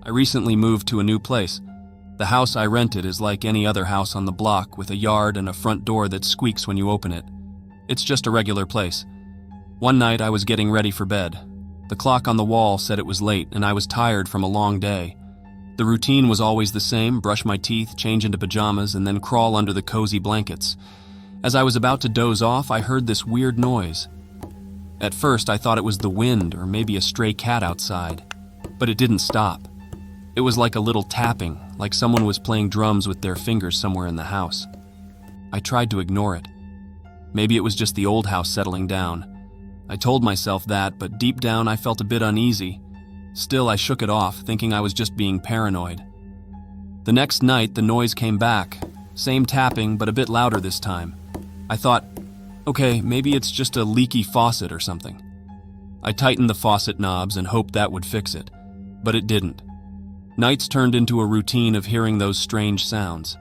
I recently moved to a new place. The house I rented is like any other house on the block, with a yard and a front door that squeaks when you open it. It's just a regular place. One night I was getting ready for bed. The clock on the wall said it was late, and I was tired from a long day. The routine was always the same: brush my teeth, change into pajamas, and then crawl under the cozy blankets. As I was about to doze off, I heard this weird noise. At first, I thought it was the wind or maybe a stray cat outside, but it didn't stop. It was like a little tapping, like someone was playing drums with their fingers somewhere in the house. I tried to ignore it. Maybe it was just the old house settling down. I told myself that, but deep down I felt a bit uneasy. Still, I shook it off, thinking I was just being paranoid. The next night, the noise came back. Same tapping, but a bit louder this time. I thought, okay, maybe it's just a leaky faucet or something. I tightened the faucet knobs and hoped that would fix it, but it didn't. Nights turned into a routine of hearing those strange sounds.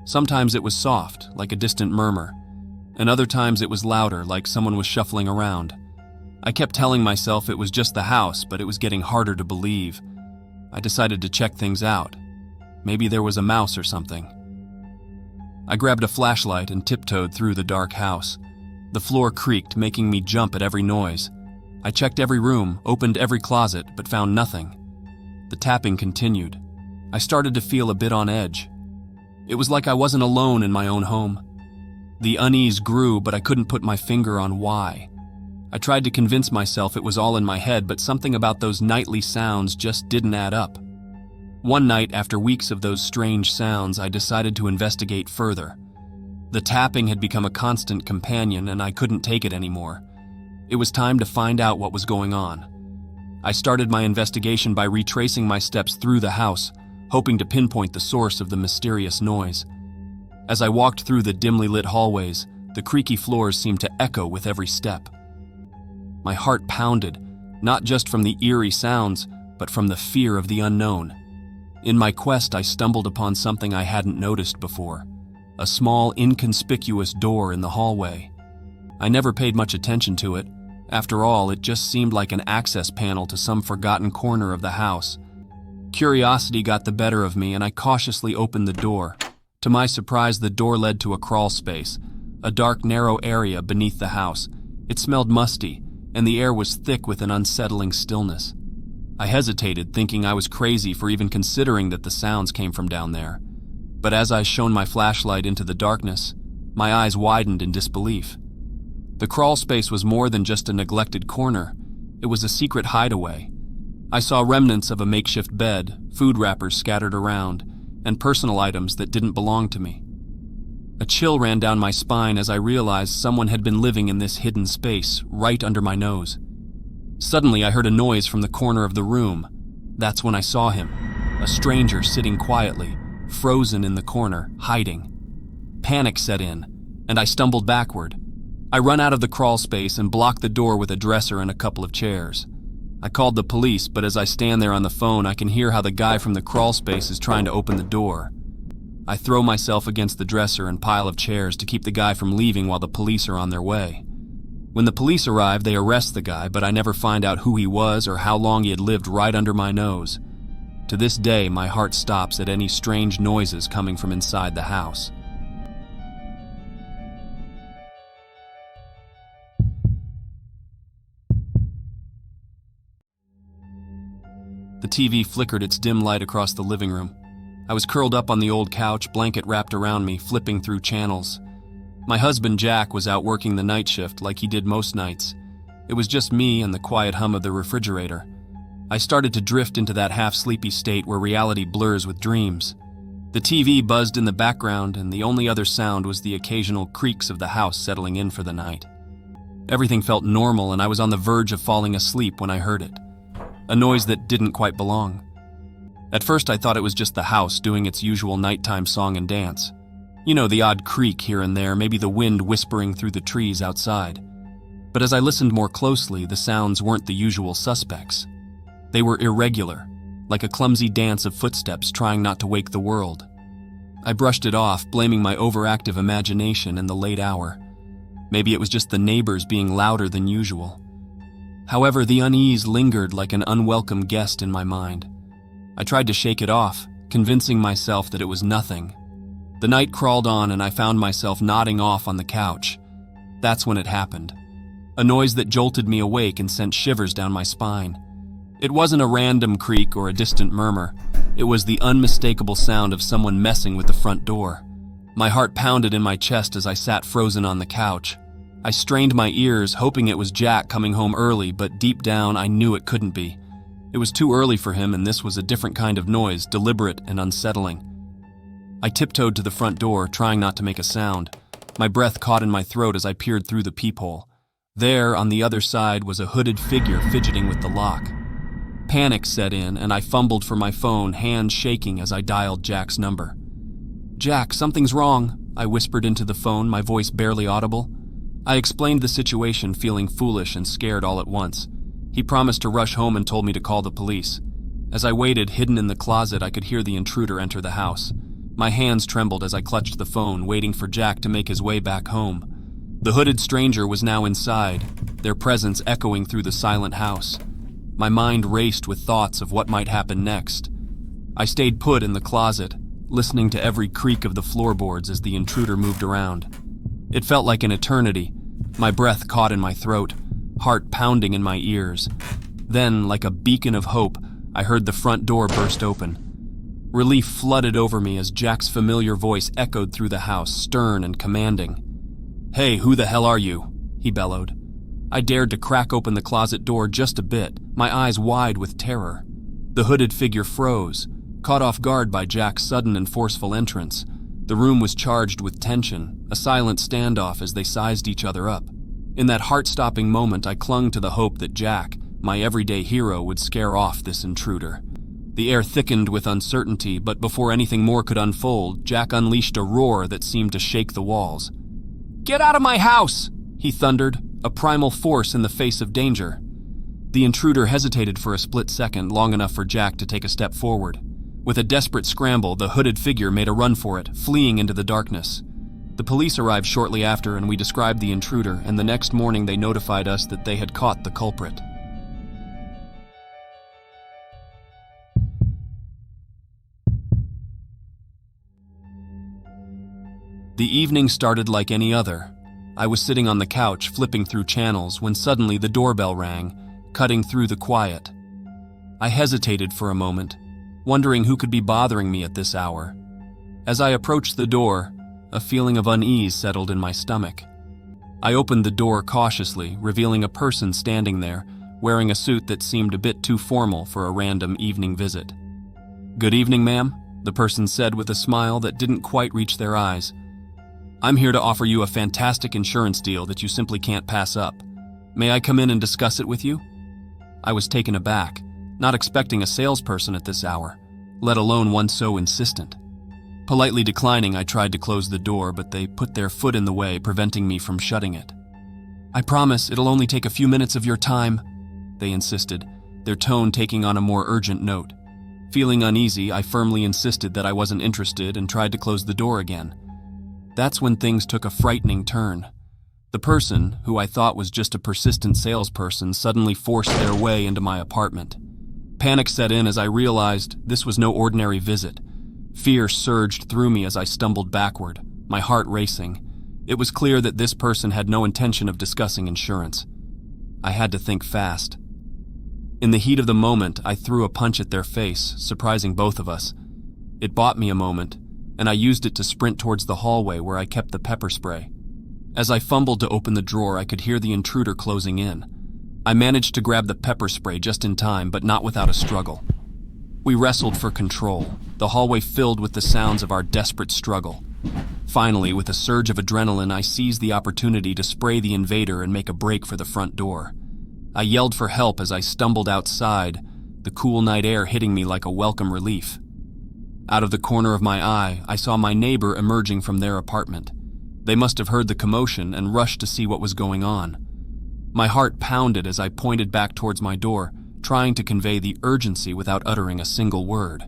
Sometimes it was soft, like a distant murmur, and other times it was louder, like someone was shuffling around. I kept telling myself it was just the house, but it was getting harder to believe. I decided to check things out. Maybe there was a mouse or something. I grabbed a flashlight and tiptoed through the dark house. The floor creaked, making me jump at every noise. I checked every room, opened every closet, but found nothing. The tapping continued. I started to feel a bit on edge. It was like I wasn't alone in my own home. The unease grew, but I couldn't put my finger on why. I tried to convince myself it was all in my head, but something about those nightly sounds just didn't add up. One night, after weeks of those strange sounds, I decided to investigate further. The tapping had become a constant companion, and I couldn't take it anymore. It was time to find out what was going on. I started my investigation by retracing my steps through the house, hoping to pinpoint the source of the mysterious noise. As I walked through the dimly lit hallways, the creaky floors seemed to echo with every step. My heart pounded, not just from the eerie sounds, but from the fear of the unknown. In my quest, I stumbled upon something I hadn't noticed before: a small, inconspicuous door in the hallway. I never paid much attention to it. After all, it just seemed like an access panel to some forgotten corner of the house. Curiosity got the better of me, and I cautiously opened the door. To my surprise, the door led to a crawl space, a dark, narrow area beneath the house. It smelled musty, and the air was thick with an unsettling stillness. I hesitated, thinking I was crazy for even considering that the sounds came from down there. But as I shone my flashlight into the darkness, my eyes widened in disbelief. The crawl space was more than just a neglected corner. It was a secret hideaway. I saw remnants of a makeshift bed, food wrappers scattered around, and personal items that didn't belong to me. A chill ran down my spine as I realized someone had been living in this hidden space, right under my nose. Suddenly, I heard a noise from the corner of the room. That's when I saw him, a stranger sitting quietly, frozen in the corner, hiding. Panic set in, and I stumbled backward. I run out of the crawl space and block the door with a dresser and a couple of chairs. I called the police, but as I stand there on the phone, I can hear how the guy from the crawl space is trying to open the door. I throw myself against the dresser and pile of chairs to keep the guy from leaving while the police are on their way. When the police arrive, they arrest the guy, but I never find out who he was or how long he had lived right under my nose. To this day, my heart stops at any strange noises coming from inside the house. The TV flickered its dim light across the living room. I was curled up on the old couch, blanket wrapped around me, flipping through channels. My husband, Jack, was out working the night shift like he did most nights. It was just me and the quiet hum of the refrigerator. I started to drift into that half-sleepy state where reality blurs with dreams. The TV buzzed in the background, and the only other sound was the occasional creaks of the house settling in for the night. Everything felt normal, and I was on the verge of falling asleep when I heard it. A noise that didn't quite belong. At first, I thought it was just the house doing its usual nighttime song and dance. You know, the odd creak here and there, maybe the wind whispering through the trees outside. But as I listened more closely, the sounds weren't the usual suspects. They were irregular, like a clumsy dance of footsteps trying not to wake the world. I brushed it off, blaming my overactive imagination and the late hour. Maybe it was just the neighbors being louder than usual. However, the unease lingered like an unwelcome guest in my mind. I tried to shake it off, convincing myself that it was nothing. The night crawled on and I found myself nodding off on the couch. That's when it happened. A noise that jolted me awake and sent shivers down my spine. It wasn't a random creak or a distant murmur. It was the unmistakable sound of someone messing with the front door. My heart pounded in my chest as I sat frozen on the couch. I strained my ears, hoping it was Jack coming home early, but deep down I knew it couldn't be. It was too early for him, and this was a different kind of noise, deliberate and unsettling. I tiptoed to the front door, trying not to make a sound. My breath caught in my throat as I peered through the peephole. There, on the other side, was a hooded figure fidgeting with the lock. Panic set in, and I fumbled for my phone, hands shaking as I dialed Jack's number. "Jack, something's wrong," I whispered into the phone, my voice barely audible. I explained the situation, feeling foolish and scared all at once. He promised to rush home and told me to call the police. As I waited, hidden in the closet, I could hear the intruder enter the house. My hands trembled as I clutched the phone, waiting for Jack to make his way back home. The hooded stranger was now inside, their presence echoing through the silent house. My mind raced with thoughts of what might happen next. I stayed put in the closet, listening to every creak of the floorboards as the intruder moved around. It felt like an eternity. My breath caught in my throat, heart pounding in my ears. Then, like a beacon of hope, I heard the front door burst open. Relief flooded over me as Jack's familiar voice echoed through the house, stern and commanding. "Hey, who the hell are you?" he bellowed. I dared to crack open the closet door just a bit, my eyes wide with terror. The hooded figure froze, caught off guard by Jack's sudden and forceful entrance. The room was charged with tension, a silent standoff as they sized each other up. In that heart-stopping moment, I clung to the hope that Jack, my everyday hero, would scare off this intruder. The air thickened with uncertainty, but before anything more could unfold, Jack unleashed a roar that seemed to shake the walls. "Get out of my house!" he thundered, a primal force in the face of danger. The intruder hesitated for a split second, long enough for Jack to take a step forward. With a desperate scramble, the hooded figure made a run for it, fleeing into the darkness. The police arrived shortly after, and we described the intruder, and the next morning they notified us that they had caught the culprit. The evening started like any other. I was sitting on the couch, flipping through channels, when suddenly the doorbell rang, cutting through the quiet. I hesitated for a moment, wondering who could be bothering me at this hour. As I approached the door, a feeling of unease settled in my stomach. I opened the door cautiously, revealing a person standing there, wearing a suit that seemed a bit too formal for a random evening visit. "Good evening, ma'am," the person said with a smile that didn't quite reach their eyes. "I'm here to offer you a fantastic insurance deal that you simply can't pass up. May I come in and discuss it with you?" I was taken aback, not expecting a salesperson at this hour, let alone one so insistent. Politely declining, I tried to close the door, but they put their foot in the way, preventing me from shutting it. "I promise it'll only take a few minutes of your time," they insisted, their tone taking on a more urgent note. Feeling uneasy, I firmly insisted that I wasn't interested and tried to close the door again. That's when things took a frightening turn. The person, who I thought was just a persistent salesperson, suddenly forced their way into my apartment. Panic set in as I realized this was no ordinary visit. Fear surged through me as I stumbled backward, my heart racing. It was clear that this person had no intention of discussing insurance. I had to think fast. In the heat of the moment, I threw a punch at their face, surprising both of us. It bought me a moment, and I used it to sprint towards the hallway where I kept the pepper spray. As I fumbled to open the drawer, I could hear the intruder closing in. I managed to grab the pepper spray just in time, but not without a struggle. We wrestled for control, the hallway filled with the sounds of our desperate struggle. Finally, with a surge of adrenaline, I seized the opportunity to spray the invader and make a break for the front door. I yelled for help as I stumbled outside, the cool night air hitting me like a welcome relief. Out of the corner of my eye, I saw my neighbor emerging from their apartment. They must have heard the commotion and rushed to see what was going on. My heart pounded as I pointed back towards my door, trying to convey the urgency without uttering a single word.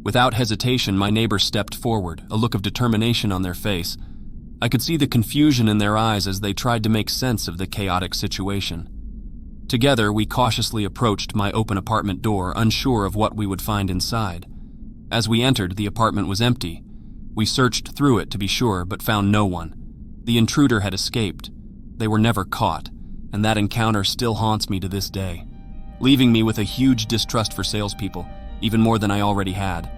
Without hesitation, my neighbor stepped forward, a look of determination on their face. I could see the confusion in their eyes as they tried to make sense of the chaotic situation. Together, we cautiously approached my open apartment door, unsure of what we would find inside. As we entered, the apartment was empty. We searched through it to be sure, but found no one. The intruder had escaped. They were never caught, and that encounter still haunts me to this day, leaving me with a huge distrust for salespeople, even more than I already had.